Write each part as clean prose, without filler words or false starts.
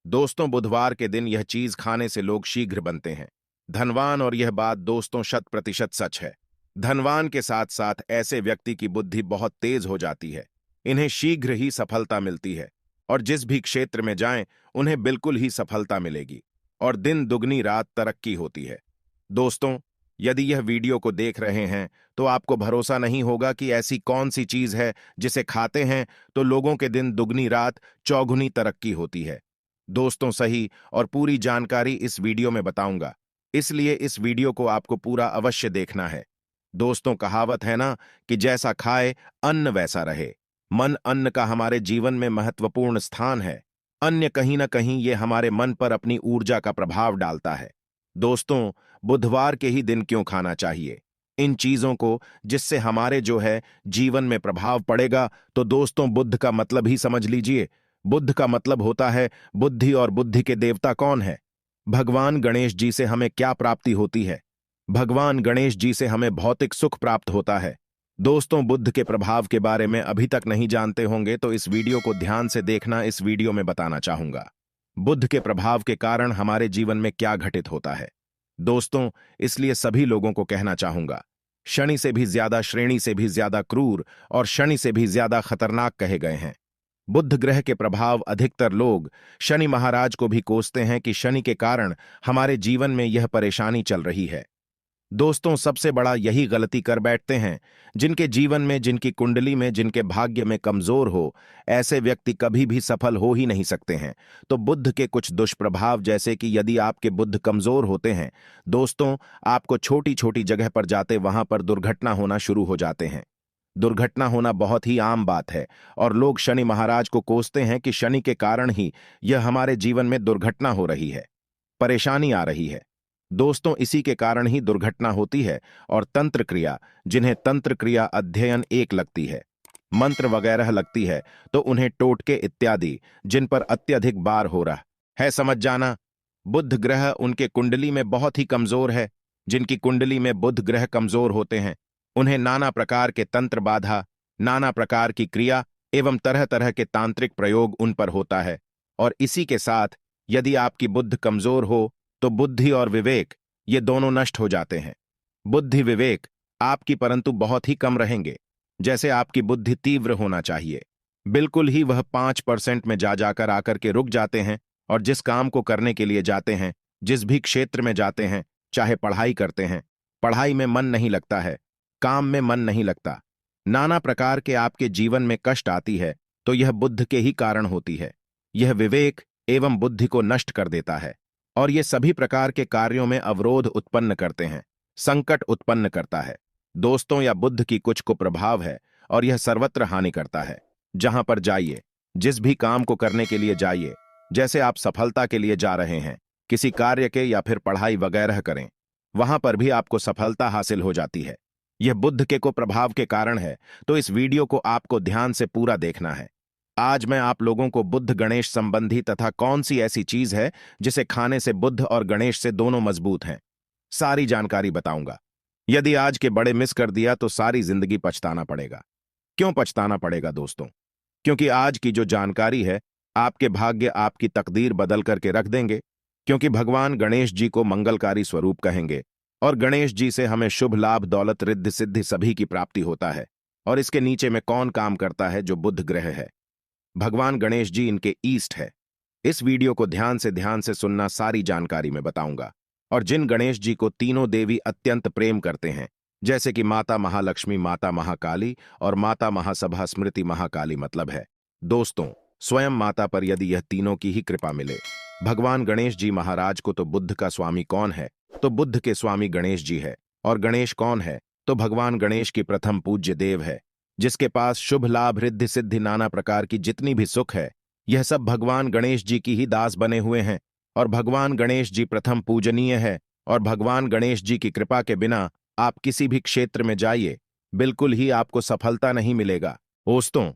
दोस्तों, बुधवार के दिन यह चीज खाने से लोग शीघ्र बनते हैं धनवान, और यह बात दोस्तों 100% सच है। धनवान के साथ साथ ऐसे व्यक्ति की बुद्धि बहुत तेज हो जाती है। इन्हें शीघ्र ही सफलता मिलती है और जिस भी क्षेत्र में जाएं उन्हें बिल्कुल ही सफलता मिलेगी और दिन दुगनी रात तरक्की होती है। दोस्तों, यदि यह वीडियो को देख रहे हैं तो आपको भरोसा नहीं होगा कि ऐसी कौन सी चीज है जिसे खाते हैं तो लोगों के दिन दुगनी रात चौगुनी तरक्की होती है। दोस्तों, सही और पूरी जानकारी इस वीडियो में बताऊंगा, इसलिए इस वीडियो को आपको पूरा अवश्य देखना है। दोस्तों, कहावत है ना कि जैसा खाए अन्न वैसा रहे। मन अन्न का हमारे जीवन में महत्वपूर्ण स्थान है। अन्य कहीं ना कहीं ये हमारे मन पर अपनी ऊर्जा का प्रभाव डालता है। दोस्तों, बुधवार के ही दिन क्यों खाना चाहिए इन चीजों को जिससे हमारे जो है जीवन में प्रभाव पड़ेगा? तो दोस्तों, बुद्ध का मतलब ही समझ लीजिए। बुद्ध का मतलब होता है बुद्धि, और बुद्धि के देवता कौन है? भगवान गणेश जी से हमें क्या प्राप्ति होती है? भगवान गणेश जी से हमें भौतिक सुख प्राप्त होता है। दोस्तों, बुद्ध के प्रभाव के बारे में अभी तक नहीं जानते होंगे तो इस वीडियो को ध्यान से देखना। इस वीडियो में बताना चाहूंगा बुद्ध के प्रभाव के कारण हमारे जीवन में क्या घटित होता है। दोस्तों, इसलिए सभी लोगों को कहना चाहूंगा, शनि से भी ज्यादा, श्रेणी से भी ज्यादा क्रूर और शनि से भी ज्यादा खतरनाक कहे गए हैं। बुध ग्रह के प्रभाव अधिकतर लोग शनि महाराज को भी कोसते हैं कि शनि के कारण हमारे जीवन में यह परेशानी चल रही है। दोस्तों, सबसे बड़ा यही गलती कर बैठते हैं जिनके जीवन में, जिनकी कुंडली में, जिनके भाग्य में कमजोर हो, ऐसे व्यक्ति कभी भी सफल हो ही नहीं सकते हैं। तो बुध के कुछ दुष्प्रभाव, जैसे कि यदि आपके बुध कमजोर होते हैं दोस्तों, आपको छोटी छोटी जगह पर जाते वहां पर दुर्घटना होना शुरू हो जाते हैं। दुर्घटना होना बहुत ही आम बात है और लोग शनि महाराज को कोसते हैं कि शनि के कारण ही यह हमारे जीवन में दुर्घटना हो रही है, परेशानी आ रही है। दोस्तों, इसी के कारण ही दुर्घटना होती है। और तंत्र क्रिया, जिन्हें तंत्र क्रिया अध्ययन एक लगती है, मंत्र वगैरह लगती है, तो उन्हें टोटके इत्यादि जिन पर अत्यधिक बार हो रहा है, समझ जाना। बुध ग्रह उनके कुंडली में बहुत ही कमजोर है। जिनकी कुंडली में बुध ग्रह कमजोर होते हैं उन्हें नाना प्रकार के तंत्र बाधा, नाना प्रकार की क्रिया एवं तरह तरह के तांत्रिक प्रयोग उन पर होता है। और इसी के साथ यदि आपकी बुद्ध कमजोर हो तो बुद्धि और विवेक ये दोनों नष्ट हो जाते हैं। बुद्धि विवेक आपकी परंतु बहुत ही कम रहेंगे। जैसे आपकी बुद्धि तीव्र होना चाहिए, बिल्कुल ही वह 5% में जा जाकर आकर के रुक जाते हैं। और जिस काम को करने के लिए जाते हैं, जिस भी क्षेत्र में जाते हैं, चाहे पढ़ाई करते हैं, पढ़ाई में मन नहीं लगता है, काम में मन नहीं लगता, नाना प्रकार के आपके जीवन में कष्ट आती है, तो यह बुद्ध के ही कारण होती है। यह विवेक एवं बुद्धि को नष्ट कर देता है और ये सभी प्रकार के कार्यों में अवरोध उत्पन्न करते हैं, संकट उत्पन्न करता है। दोस्तों, या बुद्ध की कुछ कुप्रभाव है और यह सर्वत्र हानि करता है। जहां पर जाइए, जिस भी काम को करने के लिए जाइए, जैसे आप सफलता के लिए जा रहे हैं, किसी कार्य के या फिर पढ़ाई वगैरह करें, वहां पर भी आपको सफलता हासिल हो जाती है। यह बुद्ध के कुप्रभाव के कारण है। तो इस वीडियो को आपको ध्यान से पूरा देखना है। आज मैं आप लोगों को बुद्ध गणेश संबंधी तथा कौन सी ऐसी चीज है जिसे खाने से बुद्ध और गणेश से दोनों मजबूत हैं, सारी जानकारी बताऊंगा। यदि आज के बड़े मिस कर दिया तो सारी जिंदगी पछताना पड़ेगा। क्यों पछताना पड़ेगा दोस्तों? क्योंकि आज की जो जानकारी है आपके भाग्य, आपकी तकदीर बदल करके रख देंगे। क्योंकि भगवान गणेश जी को मंगलकारी स्वरूप कहेंगे और गणेश जी से हमें शुभ लाभ, दौलत, रिद्धि सिद्धि सभी की प्राप्ति होता है। और इसके नीचे में कौन काम करता है? जो बुध ग्रह है। भगवान गणेश जी इनके ईस्ट है। इस वीडियो को ध्यान से सुनना, सारी जानकारी में बताऊंगा। और जिन गणेश जी को तीनों देवी अत्यंत प्रेम करते हैं, जैसे कि माता महालक्ष्मी, माता महाकाली और माता महासभा स्मृति महाकाली, मतलब है दोस्तों स्वयं माता पर यदि यह तीनों की ही कृपा मिले। भगवान गणेश जी महाराज को तो बुद्ध का स्वामी कौन है? तो बुद्ध के स्वामी गणेश जी है। और गणेश कौन है? तो भगवान गणेश की प्रथम पूज्य देव है, जिसके पास शुभ लाभ, रिद्धि सिद्धि, नाना प्रकार की जितनी भी सुख है, यह सब भगवान गणेश जी की ही दास बने हुए हैं। और भगवान गणेश जी प्रथम पूजनीय है। और भगवान गणेश जी की कृपा के बिना आप किसी भी क्षेत्र में जाइए, बिल्कुल ही आपको सफलता नहीं मिलेगा। दोस्तों,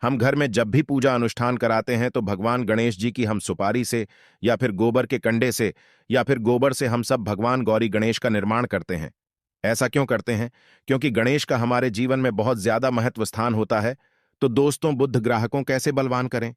हम घर में जब भी पूजा अनुष्ठान कराते हैं तो भगवान गणेश जी की हम सुपारी से या फिर गोबर के कंडे से या फिर गोबर से हम सब भगवान गौरी गणेश का निर्माण करते हैं। ऐसा क्यों करते हैं? क्योंकि गणेश का हमारे जीवन में बहुत ज्यादा महत्व स्थान होता है। तो दोस्तों, बुद्ध ग्राहकों कैसे बलवान करें?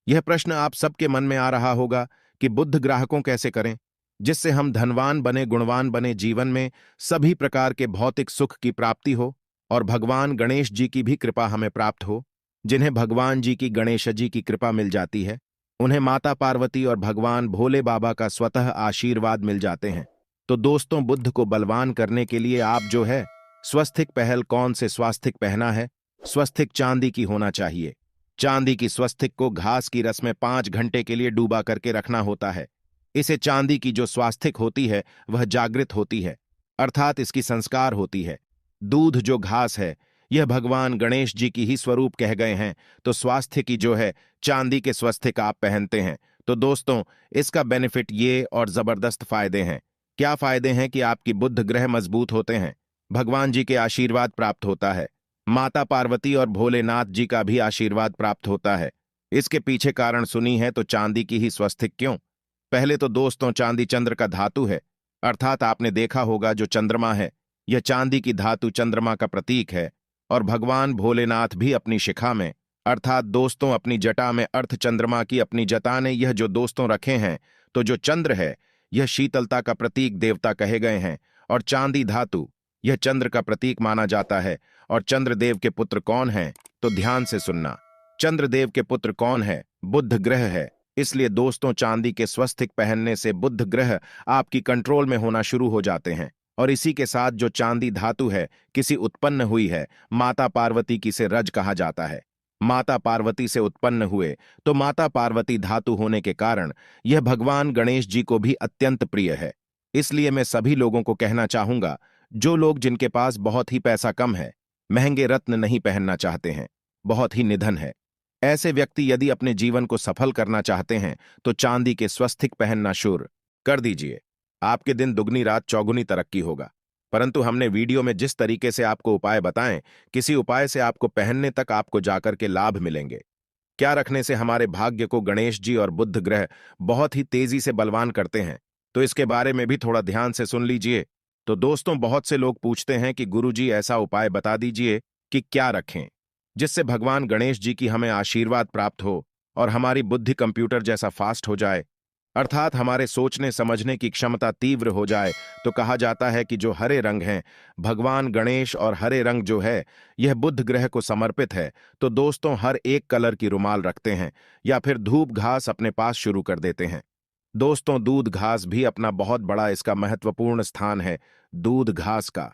यह प्रश्न आप सबके मन में आ रहा होगा कि बुद्ध ग्राहकों कैसे करें जिससे हम धनवान बने, गुणवान बने, जीवन में सभी प्रकार के भौतिक सुख की प्राप्ति हो और भगवान गणेश जी की भी कृपा हमें प्राप्त हो। जिन्हें भगवान जी की, गणेश जी की कृपा मिल जाती है, उन्हें माता पार्वती और भगवान भोले बाबा का स्वतः आशीर्वाद मिल जाते हैं। तो दोस्तों, बुद्ध को बलवान करने के लिए आप जो है स्वस्तिक पहल कौन से स्वास्तिक पहना है? स्वस्तिक चांदी की होना चाहिए। चांदी की स्वस्तिक को घास की रस में 5 घंटे के लिए डूबा करके रखना होता है। इसे चांदी की जो स्वास्तिक होती है वह जागृत होती है, अर्थात इसकी संस्कार होती है। दूध जो घास है यह भगवान गणेश जी की ही स्वरूप कह गए हैं, तो स्वास्थ्य की जो है चांदी के स्वस्तिक आप पहनते हैं। तो दोस्तों, इसका बेनिफिट ये और जबरदस्त फायदे हैं। क्या फायदे हैं कि आपकी बुद्ध ग्रह मजबूत होते हैं, भगवान जी के आशीर्वाद प्राप्त होता है, माता पार्वती और भोलेनाथ जी का भी आशीर्वाद प्राप्त होता है। इसके पीछे कारण सुनी है तो चांदी की ही स्वस्तिक क्यों? पहले तो दोस्तों, चांदी चंद्र का धातु है, अर्थात आपने देखा होगा जो चंद्रमा है यह चांदी की धातु चंद्रमा का प्रतीक है। और भगवान भोलेनाथ भी अपनी शिखा में, अर्थात दोस्तों अपनी जटा में अर्थ चंद्रमा की अपनी जटा ने यह जो दोस्तों रखे हैं, तो जो चंद्र है यह शीतलता का प्रतीक देवता कहे गए हैं और चांदी धातु यह चंद्र का प्रतीक माना जाता है। और चंद्रदेव के पुत्र कौन हैं? तो ध्यान से सुनना, चंद्रदेव के पुत्र कौन है? बुद्ध ग्रह है। इसलिए दोस्तों, चांदी के स्वस्तिक पहनने से बुद्ध ग्रह आपकी कंट्रोल में होना शुरू हो जाते हैं। और इसी के साथ जो चांदी धातु है किसी उत्पन्न हुई है, माता पार्वती की से रज कहा जाता है। माता पार्वती से उत्पन्न हुए तो माता पार्वती धातु होने के कारण यह भगवान गणेश जी को भी अत्यंत प्रिय है। इसलिए मैं सभी लोगों को कहना चाहूंगा, जो लोग जिनके पास बहुत ही पैसा कम है, महंगे रत्न नहीं पहनना चाहते हैं, बहुत ही निधन है, ऐसे व्यक्ति यदि अपने जीवन को सफल करना चाहते हैं तो चांदी के स्वस्तिक पहनना शुरू कर दीजिए। आपके दिन दुगनी रात चौगुनी तरक्की होगा। परंतु हमने वीडियो में जिस तरीके से आपको उपाय बताएं, किसी उपाय से आपको पहनने तक आपको जाकर के लाभ मिलेंगे। क्या रखने से हमारे भाग्य को गणेश जी और बुद्ध ग्रह बहुत ही तेजी से बलवान करते हैं, तो इसके बारे में भी थोड़ा ध्यान से सुन लीजिए। तो दोस्तों, बहुत से लोग पूछते हैं कि गुरुजी ऐसा उपाय बता दीजिए कि क्या रखें जिससे भगवान गणेश जी की हमें आशीर्वाद प्राप्त हो और हमारी बुद्धि कंप्यूटर जैसा फास्ट हो जाए, अर्थात हमारे सोचने समझने की क्षमता तीव्र हो जाए। तो कहा जाता है कि जो हरे रंग हैं, भगवान गणेश और हरे रंग जो है यह बुध ग्रह को समर्पित है। तो दोस्तों, हर एक कलर की रुमाल रखते हैं या फिर धूप घास अपने पास शुरू कर देते हैं। दोस्तों, दूध घास भी अपना बहुत बड़ा इसका महत्वपूर्ण स्थान है। दूध घास का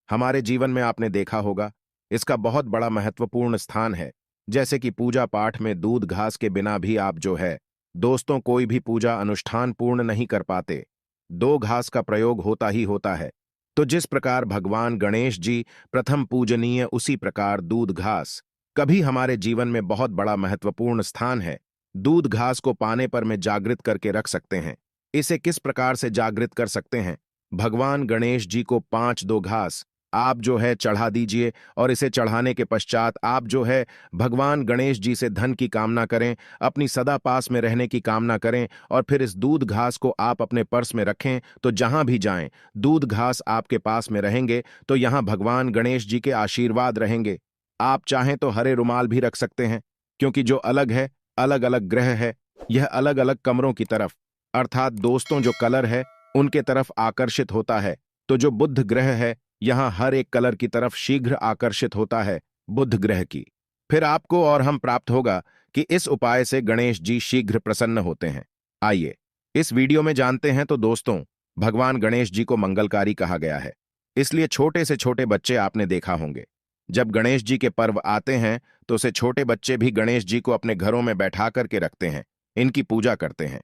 हमारे जीवन में आपने देखा होगा, इसका बहुत बड़ा महत्वपूर्ण स्थान है। जैसे कि पूजा पाठ में दूध घास के बिना भी आप जो है दोस्तों कोई भी पूजा अनुष्ठान पूर्ण नहीं कर पाते, दो घास का प्रयोग होता ही होता है। तो जिस प्रकार भगवान गणेश जी प्रथम पूजनीय, उसी प्रकार दूध घास कभी हमारे जीवन में बहुत बड़ा महत्वपूर्ण स्थान है। दूध घास को पाने पर में जागृत करके रख सकते हैं। इसे किस प्रकार से जागृत कर सकते हैं? भगवान गणेश जी को 5 घास आप जो है चढ़ा दीजिए और इसे चढ़ाने के पश्चात आप जो है भगवान गणेश जी से धन की कामना करें, अपनी सदा पास में रहने की कामना करें और फिर इस दूध घास को आप अपने पर्स में रखें। तो जहां भी जाएं, दूध घास आपके पास में रहेंगे तो यहां भगवान गणेश जी के आशीर्वाद रहेंगे। आप चाहें तो हरे रुमाल भी रख सकते हैं, क्योंकि जो अलग है, अलग अलग ग्रह है, यह अलग अलग कमरों की तरफ, अर्थात दोस्तों जो कलर है उनके तरफ आकर्षित होता है। तो जो बुध ग्रह है यहां हर एक कलर की तरफ शीघ्र आकर्षित होता है बुध ग्रह की। फिर आपको और हम प्राप्त होगा कि इस उपाय से गणेश जी शीघ्र प्रसन्न होते हैं। आइए इस वीडियो में जानते हैं। तो दोस्तों, भगवान गणेश जी को मंगलकारी कहा गया है, इसलिए छोटे से छोटे बच्चे आपने देखा होंगे, जब गणेश जी के पर्व आते हैं तो उसे छोटे बच्चे भी गणेश जी को अपने घरों में बैठा करके रखते हैं, इनकी पूजा करते हैं।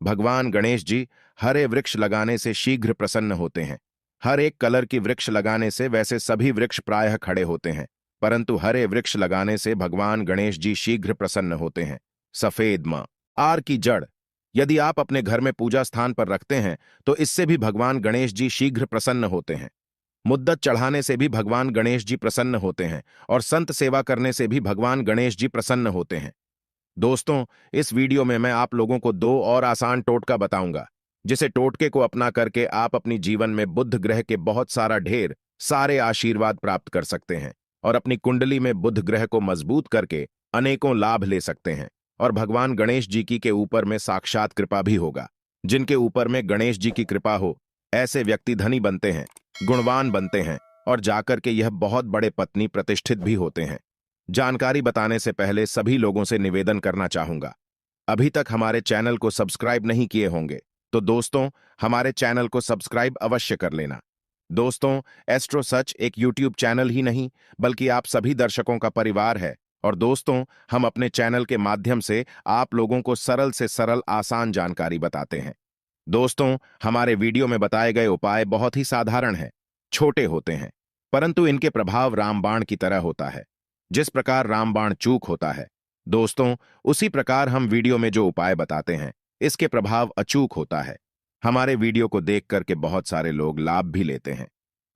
भगवान गणेश जी हरे वृक्ष लगाने से शीघ्र प्रसन्न होते हैं। हर एक कलर की वृक्ष लगाने से वैसे सभी वृक्ष प्रायः खड़े होते हैं, परंतु हरे वृक्ष लगाने से भगवान गणेश जी शीघ्र प्रसन्न होते हैं। सफेद मां आर की जड़ यदि आप अपने घर में पूजा स्थान पर रखते हैं तो इससे भी भगवान गणेश जी शीघ्र प्रसन्न होते हैं। मुद्दत चढ़ाने से भी भगवान गणेश जी प्रसन्न होते हैं और संत सेवा करने से भी भगवान गणेश जी प्रसन्न होते हैं। दोस्तों, इस वीडियो में मैं आप लोगों को 2 और आसान टोटका बताऊंगा, जिसे टोटके को अपना करके आप अपनी जीवन में बुध ग्रह के बहुत सारा ढेर सारे आशीर्वाद प्राप्त कर सकते हैं और अपनी कुंडली में बुध ग्रह को मजबूत करके अनेकों लाभ ले सकते हैं। और भगवान गणेश जी की के ऊपर में साक्षात कृपा भी होगा। जिनके ऊपर में गणेश जी की कृपा हो, ऐसे व्यक्ति धनी बनते हैं, गुणवान बनते हैं और जाकर के यह बहुत बड़े पत्नी प्रतिष्ठित भी होते हैं। जानकारी बताने से पहले सभी लोगों से निवेदन करना चाहूंगा, अभी तक हमारे चैनल को सब्सक्राइब नहीं किए होंगे तो दोस्तों हमारे चैनल को सब्सक्राइब अवश्य कर लेना। दोस्तों, एस्ट्रो सच एक यूट्यूब चैनल ही नहीं बल्कि आप सभी दर्शकों का परिवार है। और दोस्तों, हम अपने चैनल के माध्यम से आप लोगों को सरल से सरल आसान जानकारी बताते हैं। दोस्तों, हमारे वीडियो में बताए गए उपाय बहुत ही साधारण हैं, छोटे होते हैं, परंतु इनके प्रभाव रामबाण की तरह होता है। जिस प्रकार रामबाण चूक होता है दोस्तों, उसी प्रकार हम वीडियो में जो उपाय बताते हैं इसके प्रभाव अचूक होता है। हमारे वीडियो को देख करके बहुत सारे लोग लाभ भी लेते हैं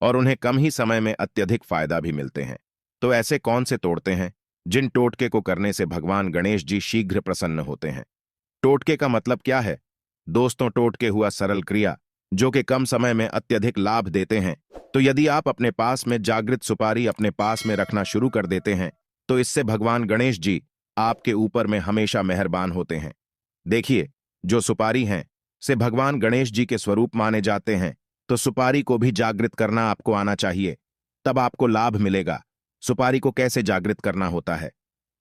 और उन्हें कम ही समय में अत्यधिक फायदा भी मिलते हैं। तो ऐसे कौन से तोड़ते हैं जिन टोटके को करने से भगवान गणेश जी शीघ्र प्रसन्न होते हैं? टोटके का मतलब क्या है दोस्तों? टोटके हुआ सरल क्रिया जो कि कम समय में अत्यधिक लाभ देते हैं। तो यदि आप अपने पास में जागृत सुपारी अपने पास में रखना शुरू कर देते हैं तो इससे भगवान गणेश जी आपके ऊपर में हमेशा मेहरबान होते हैं। देखिए, जो सुपारी हैं से भगवान गणेश जी के स्वरूप माने जाते हैं, तो सुपारी को भी जागृत करना आपको आना चाहिए, तब आपको लाभ मिलेगा। सुपारी को कैसे जागृत करना होता है?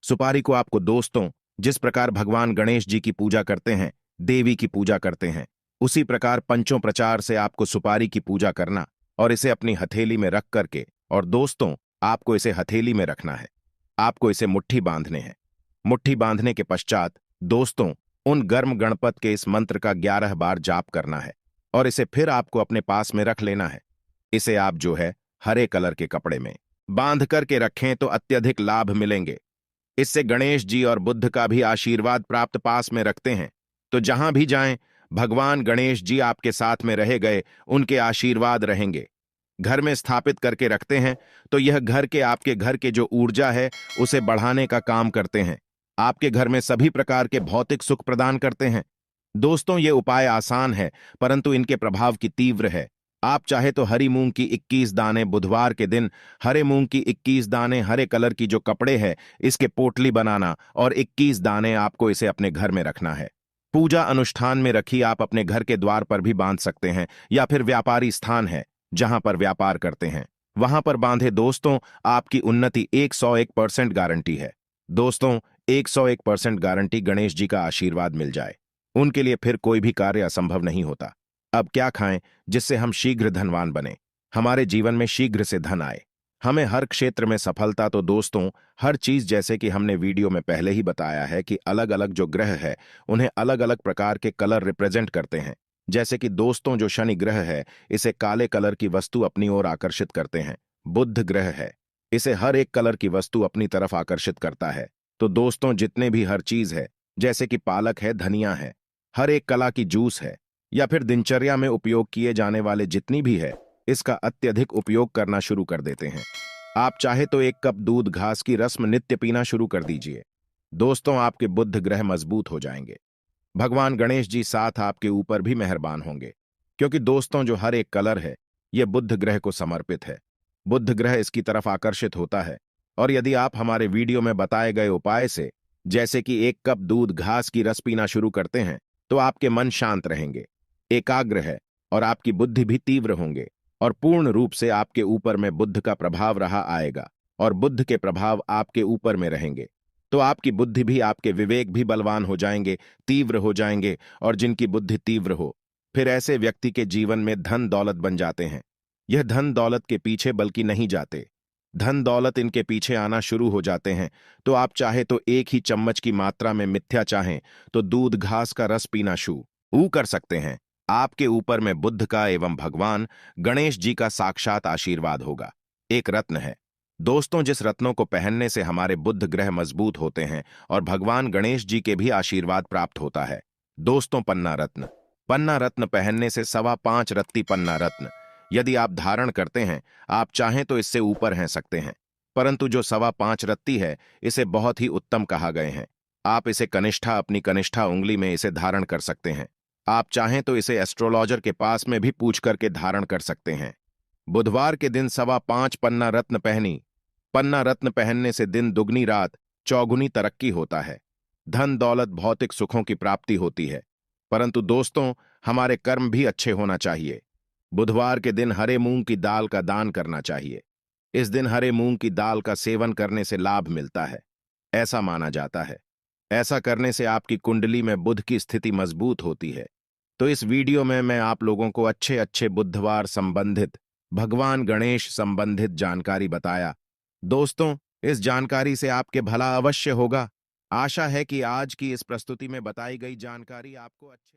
सुपारी को आपको दोस्तों, जिस प्रकार भगवान गणेश जी की पूजा करते हैं, देवी की पूजा करते हैं, उसी प्रकार पंचों प्रचार से आपको सुपारी की पूजा करना और इसे अपनी हथेली में रख करके, और दोस्तों आपको इसे हथेली में रखना है, आपको इसे मुट्ठी बांधने हैं। मुट्ठी बांधने के पश्चात दोस्तों उन गर्म गणपत के इस मंत्र का 11 बार जाप करना है और इसे फिर आपको अपने पास में रख लेना है। इसे आप जो है हरे कलर के कपड़े में बांध करके रखें तो अत्यधिक लाभ मिलेंगे। इससे गणेश जी और बुद्ध का भी आशीर्वाद प्राप्त पास में रखते हैं, तो जहां भी जाएं भगवान गणेश जी आपके साथ में रहे गए, उनके आशीर्वाद रहेंगे। घर में स्थापित करके रखते हैं तो यह घर के आपके घर के जो ऊर्जा है उसे बढ़ाने का काम करते हैं, आपके घर में सभी प्रकार के भौतिक सुख प्रदान करते हैं। दोस्तों, ये उपाय आसान है परंतु इनके प्रभाव की तीव्र है। आप चाहे तो हरी मूंग की 21 दाने बुधवार के दिन, हरे मूंग की 21 दाने हरे कलर की जो कपड़े है इसके पोटली बनाना और 21 दाने आपको इसे अपने घर में रखना है। पूजा अनुष्ठान में रखी आप अपने घर के द्वार पर भी बांध सकते हैं या फिर व्यापारी स्थान है जहां पर व्यापार करते हैं वहां पर बांधे। दोस्तों, आपकी उन्नति 101% गारंटी है। दोस्तों, 101% गारंटी गणेश जी का आशीर्वाद मिल जाए, उनके लिए फिर कोई भी कार्य असंभव नहीं होता। अब क्या खाएं जिससे हम शीघ्र धनवान बने, हमारे जीवन में शीघ्र से धन आए, हमें हर क्षेत्र में सफलता? तो दोस्तों, हर चीज जैसे कि हमने वीडियो में पहले ही बताया है कि अलग अलग जो ग्रह है उन्हें अलग अलग प्रकार के कलर रिप्रेजेंट करते हैं। जैसे कि दोस्तों जो शनि ग्रह है इसे काले कलर की वस्तु अपनी ओर आकर्षित करते हैं। बुध ग्रह है, इसे हर एक कलर की वस्तु अपनी तरफ आकर्षित करता है। तो दोस्तों, जितने भी हर चीज है जैसे कि पालक है, धनिया है, हर एक कला की जूस है या फिर दिनचर्या में उपयोग किए जाने वाले जितनी भी है, इसका अत्यधिक उपयोग करना शुरू कर देते हैं। आप चाहे तो 1 कप दूध घास की रस्म नित्य पीना शुरू कर दीजिए। दोस्तों, आपके बुध ग्रह मजबूत हो जाएंगे, भगवान गणेश जी साथ आपके ऊपर भी मेहरबान होंगे, क्योंकि दोस्तों जो हर एक कलर है यह बुध ग्रह को समर्पित है। बुध ग्रह इसकी तरफ आकर्षित होता है और यदि आप हमारे वीडियो में बताए गए उपाय से जैसे कि 1 कप दूध घास की रस पीना शुरू करते हैं तो आपके मन शांत रहेंगे, एकाग्र है और आपकी बुद्धि भी तीव्र होंगे और पूर्ण रूप से आपके ऊपर में बुद्ध का प्रभाव रहा आएगा और बुद्ध के प्रभाव आपके ऊपर में रहेंगे, तो आपकी बुद्धि भी, आपके विवेक भी बलवान हो जाएंगे, तीव्र हो जाएंगे। और जिनकी बुद्धि तीव्र हो फिर ऐसे व्यक्ति के जीवन में धन दौलत बन जाते हैं। यह धन दौलत के पीछे बल्कि नहीं जाते, धन दौलत इनके पीछे आना शुरू हो जाते हैं। तो आप चाहे तो 1 ही चम्मच की मात्रा में मिथ्या चाहें तो दूध घास का रस पीना शुरू कर सकते हैं। आपके ऊपर में बुद्ध का एवं भगवान गणेश जी का साक्षात आशीर्वाद होगा। एक रत्न है दोस्तों, जिस रत्नों को पहनने से हमारे बुद्ध ग्रह मजबूत होते हैं और भगवान गणेश जी के भी आशीर्वाद प्राप्त होता है। दोस्तों, पन्ना रत्न। पन्ना रत्न पहनने से 5.25 रत्ती पन्ना रत्न यदि आप धारण करते हैं, आप चाहें तो इससे ऊपर हैं सकते हैं, परंतु जो 5.25 रत्ती है इसे बहुत ही उत्तम कहा गए हैं। आप इसे कनिष्ठा, अपनी कनिष्ठा उंगली में इसे धारण कर सकते हैं। आप चाहें तो इसे एस्ट्रोलॉजर के पास में भी पूछ करके धारण कर सकते हैं। बुधवार के दिन 5.25 पन्ना रत्न पहनी। पन्ना रत्न पहनने से दिन दुगनी रात चौगुनी तरक्की होता है। धन दौलत भौतिक सुखों की प्राप्ति होती है, परंतु दोस्तों हमारे कर्म भी अच्छे होना चाहिए। बुधवार के दिन हरे मूंग की दाल का दान करना चाहिए। इस दिन हरे मूंग की दाल का सेवन करने से लाभ मिलता है, ऐसा माना जाता है। ऐसा करने से आपकी कुंडली में बुध की स्थिति मजबूत होती है। तो इस वीडियो में मैं आप लोगों को अच्छे अच्छे बुधवार संबंधित, भगवान गणेश संबंधित जानकारी बताया। दोस्तों, इस जानकारी से आपके भला अवश्य होगा। आशा है कि आज की इस प्रस्तुति में बताई गई जानकारी आपको अच्छे